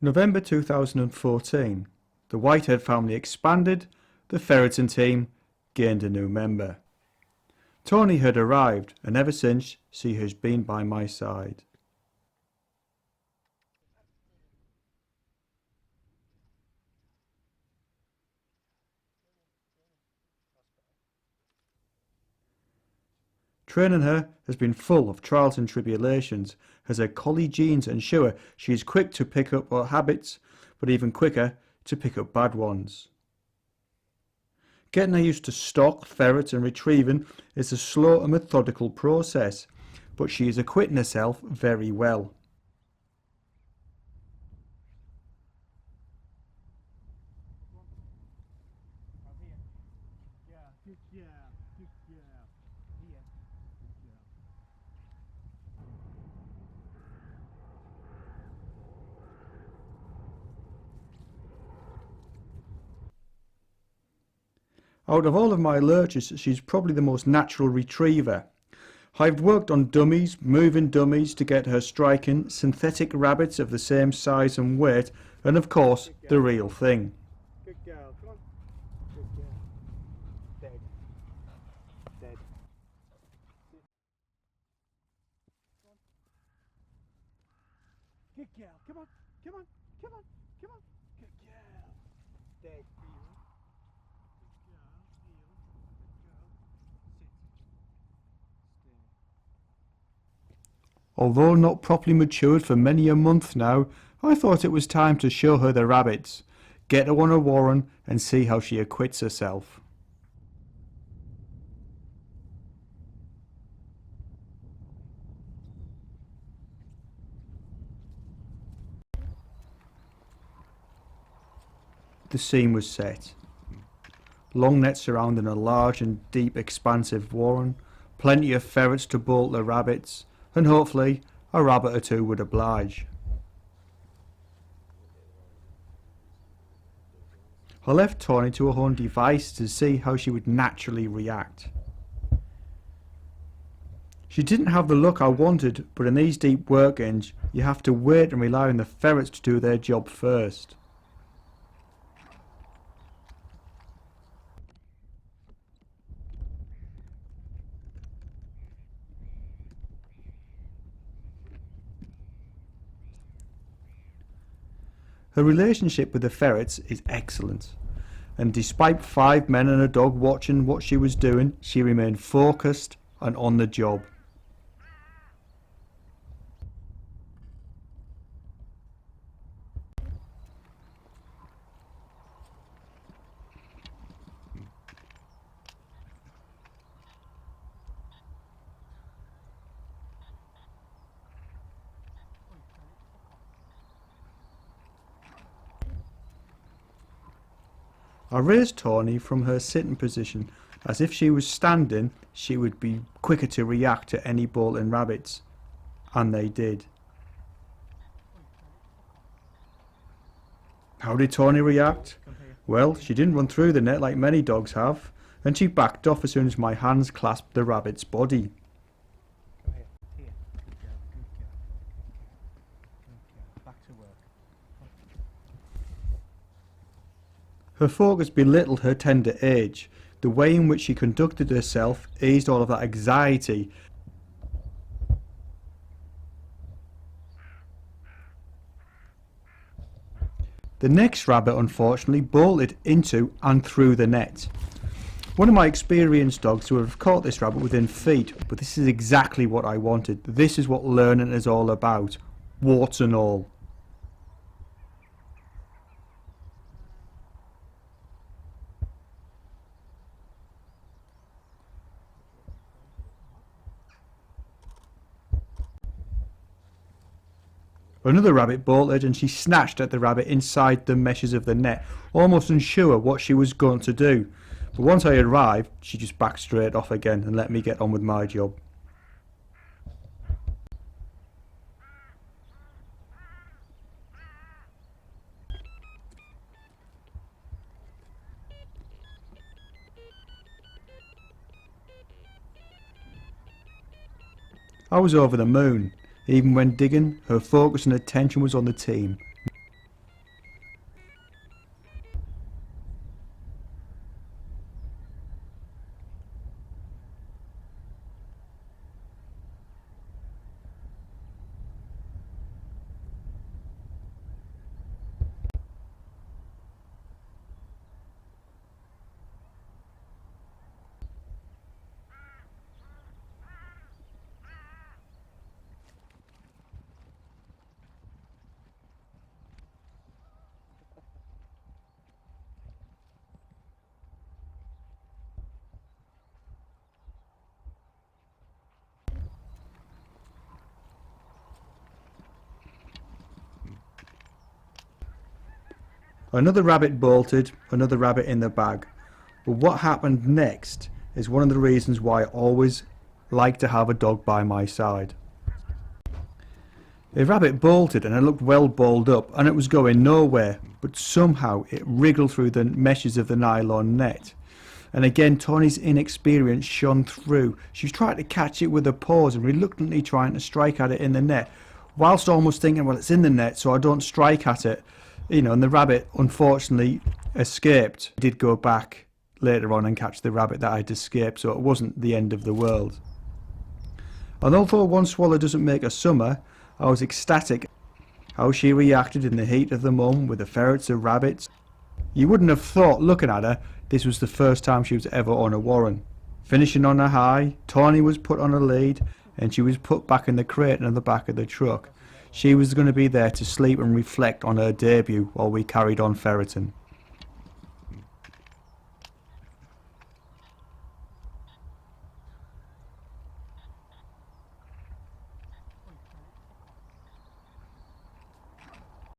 November 2014. The Whitehead family expanded, the ferreting team gained a new member. Tawny had arrived, and ever since she has been by my side. Training her has been full of trials and tribulations, as her collie genes ensure she is quick to pick up her habits, but even quicker to pick up bad ones. Getting her used to stock, ferret and retrieving is a slow and methodical process, but she is acquitting herself very well. Out of all of my lurchers, she's probably the most natural retriever. I've worked on dummies, moving dummies to get her striking synthetic rabbits of the same size and weight, and of course the real thing. Good girl, come on. Good girl. Dead. Dead. Good girl, come on, come on, come on, come on. Good girl. Dead. Although not properly matured for many a month now, I thought it was time to show her the rabbits, get her on a warren and see how she acquits herself. The scene was set. Long nets surrounding a large and deep expansive warren, plenty of ferrets to bolt the rabbits, and hopefully a rabbit or two would oblige. I left Tawny to her own device to see how she would naturally react. She didn't have the look I wanted, but in these deep workings you have to wait and rely on the ferrets to do their job first. Her relationship with the ferrets is excellent, and despite 5 men and a dog watching what she was doing, she remained focused and on the job. I raised Tawny from her sitting position, as if she was standing she would be quicker to react to any bolting rabbits, and they did. How did Tawny react? Well, she didn't run through the net like many dogs have, and she backed off as soon as my hands clasped the rabbit's body. Her focus belittled her tender age. The way in which she conducted herself eased all of that anxiety. The next rabbit unfortunately bolted into and through the net. One of my experienced dogs would have caught this rabbit within feet, but this is exactly what I wanted. This is what learning is all about, warts and all. Another rabbit bolted and she snatched at the rabbit inside the meshes of the net, almost unsure what she was going to do. But once I arrived, she just backed straight off again and let me get on with my job. I was over the moon. Even when digging, her focus and attention was on the team. Another rabbit bolted, another rabbit in the bag. But what happened next is one of the reasons why I always like to have a dog by my side. A rabbit bolted and it looked well balled up and it was going nowhere, but somehow it wriggled through the meshes of the nylon net. And again, Tawny's inexperience shone through. She was trying to catch it with her paws and reluctantly trying to strike at it in the net, whilst almost thinking, well, it's in the net so I don't strike at it. You know, and the rabbit unfortunately escaped. I did go back later on and catch the rabbit that I'd escaped, so it wasn't the end of the world. And although one swallow doesn't make a summer, I was ecstatic how she reacted in the heat of the mum with the ferrets and rabbits. You wouldn't have thought, looking at her, this was the first time she was ever on a warren. Finishing on a high, Tawny was put on a lead and she was put back in the crate in the back of the truck. She was going to be there to sleep and reflect on her debut while we carried on ferreting.